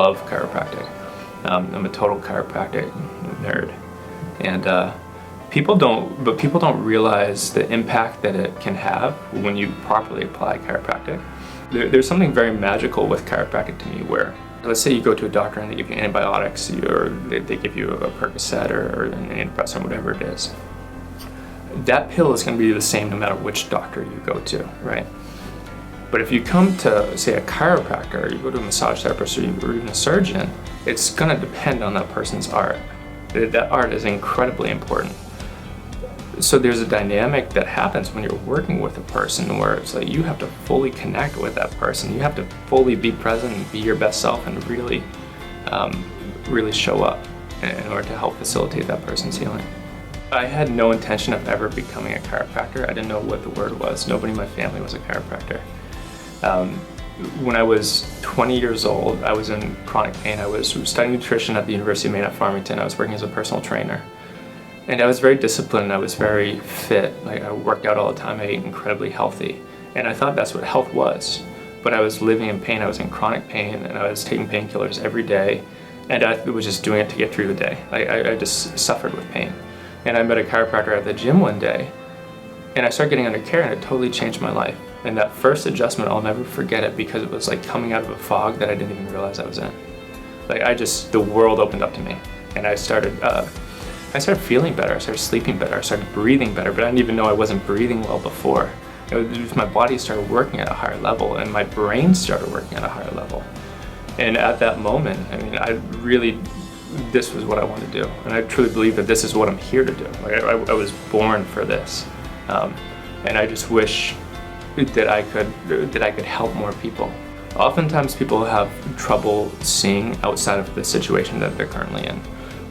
love chiropractic. I'm a total chiropractic nerd, and people don't realize the impact that it can have when you properly apply chiropractic. There's something very magical with chiropractic to me where, let's say you go to a doctor and they give you antibiotics, or they give you a Percocet or an antidepressant, whatever it is. That pill is going to be the same no matter which doctor you go to, right? But if you come to, say, a chiropractor, or you go to a massage therapist, or even a surgeon, it's going to depend on that person's art. That art is incredibly important. So there's a dynamic that happens when you're working with a person where it's like you have to fully connect with that person. You have to fully be present and be your best self and really, really show up in order to help facilitate that person's healing. I had no intention of ever becoming a chiropractor. I didn't know what the word was. Nobody in my family was a chiropractor. When I was 20 years old, I was in chronic pain. I was studying nutrition at the University of Maine at Farmington. I was working as a personal trainer. And I was very disciplined. I was very fit. Like, I worked out all the time. I ate incredibly healthy. And I thought that's what health was. But I was living in pain. I was in chronic pain, and I was taking painkillers every day. And I was just doing it to get through the day. I just suffered with pain. And I met a chiropractor at the gym one day, and I started getting under care, and it totally changed my life. And that first adjustment, I'll never forget it, because it was like coming out of a fog that I didn't even realize I was in. Like, the world opened up to me, and I started feeling better. I started sleeping better. I started breathing better, but I didn't even know I wasn't breathing well before. It was just my body started working at a higher level, and my brain started working at a higher level. And at that moment, I mean, this was what I wanted to do, and I truly believe that this is what I'm here to do. Like, I was born for this, and I just wish that I could help more people. Oftentimes, people have trouble seeing outside of the situation that they're currently in.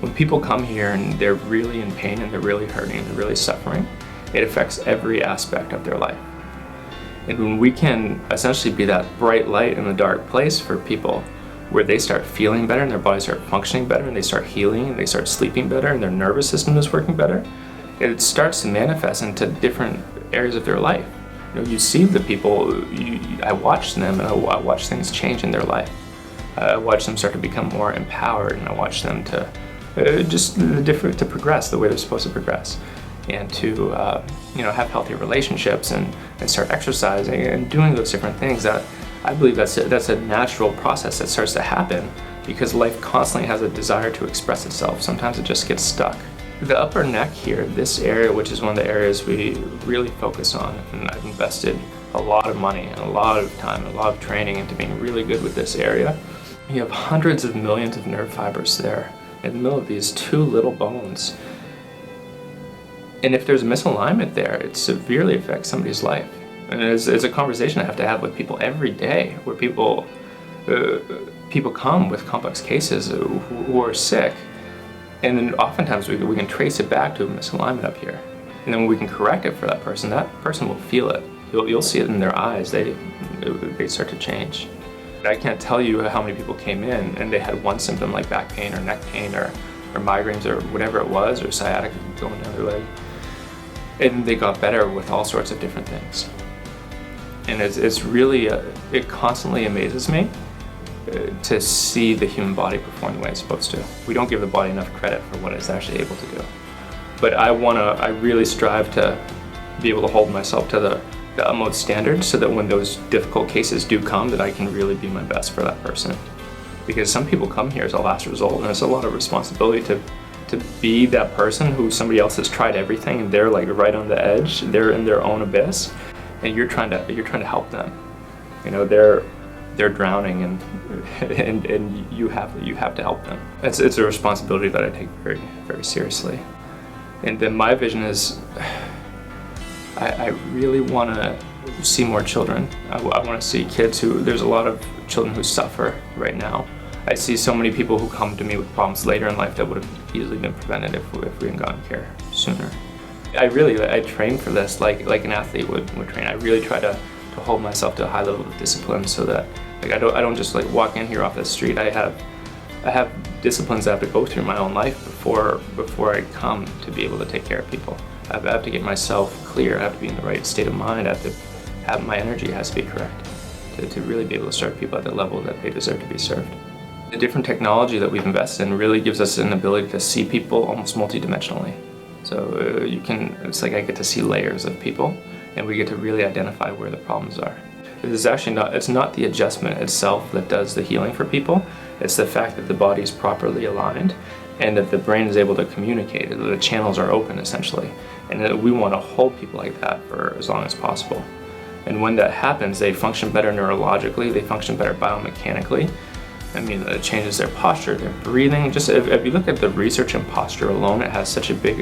When people come here and they're really in pain and they're really hurting and they're really suffering, it affects every aspect of their life. And when we can essentially be that bright light in the dark place for people, where they start feeling better and their bodies start functioning better and they start healing and they start sleeping better and their nervous system is working better, it starts to manifest into different areas of their life. You see the people, I watch them, and I watch things change in their life. I watch them start to become more empowered, and I watch them to to progress the way they're supposed to progress, and to have healthy relationships and start exercising and doing those different things. That I believe that's a natural process that starts to happen because life constantly has a desire to express itself. Sometimes it just gets stuck. The upper neck here, this area, which is one of the areas we really focus on, and I've invested a lot of money and a lot of time and a lot of training into being really good with this area. You have hundreds of millions of nerve fibers there in the middle of these two little bones. And if there's a misalignment there, it severely affects somebody's life. And it's a conversation I have to have with people every day, where people come with complex cases who are sick. And then oftentimes we can trace it back to a misalignment up here. And then when we can correct it for that person will feel it. You'll see it in their eyes. They start to change. I can't tell you how many people came in and they had one symptom like back pain or neck pain or migraines or whatever it was, or sciatica going down their leg. And they got better with all sorts of different things. And it's really, it constantly amazes me to see the human body perform the way it's supposed to. We don't give the body enough credit for what it's actually able to do. But I really strive to be able to hold myself to the utmost standard, so that when those difficult cases do come, that I can really be my best for that person. Because some people come here as a last result, and it's a lot of responsibility to be that person who somebody else has tried everything and they're like right on the edge, they're in their own abyss, and you're trying to help them. They're drowning, and you have to help them. It's a responsibility that I take very, very seriously. And then my vision is, I really want to see more children. I want to see kids there's a lot of children who suffer right now. I see so many people who come to me with problems later in life that would have easily been prevented if we had gotten care sooner. I train for this like an athlete would train. I really try to hold myself to a high level of discipline, so that I don't just walk in here off the street. I have disciplines I have to go through in my own life before I come to be able to take care of people. I have to get myself clear. I have to be in the right state of mind. My energy has to be correct to really be able to serve people at the level that they deserve to be served. The different technology that we've invested in really gives us an ability to see people almost multidimensionally. So it's like I get to see layers of people, and we get to really identify where the problems are. It's not the adjustment itself that does the healing for people. It's the fact that the body is properly aligned and that the brain is able to communicate, that the channels are open essentially. And that we want to hold people like that for as long as possible. And when that happens, they function better neurologically, they function better biomechanically. I mean, it changes their posture, their breathing. Just if you look at the research in posture alone, it has such a big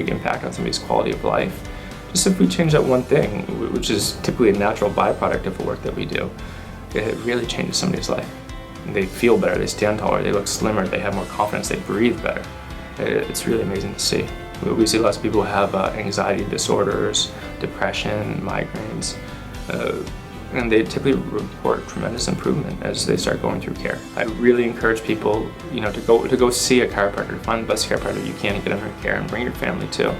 impact on somebody's quality of life. Just if we change that one thing, which is typically a natural byproduct of the work that we do, it really changes somebody's life. They feel better, they stand taller, they look slimmer, they have more confidence, they breathe better. It's really amazing to see. We see lots of people who have anxiety disorders, depression, migraines, and they typically report tremendous improvement as they start going through care. I really encourage people, to go see a chiropractor, to find the best chiropractor you can and get under care, and bring your family too.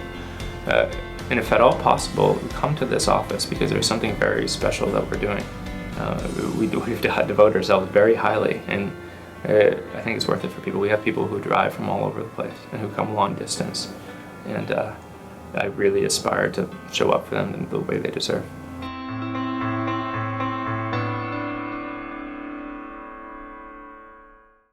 And if at all possible, come to this office because there's something very special that we're doing. We've devoted ourselves very highly, and I think it's worth it for people. We have people who drive from all over the place and who come long distance, and I really aspire to show up for them in the way they deserve.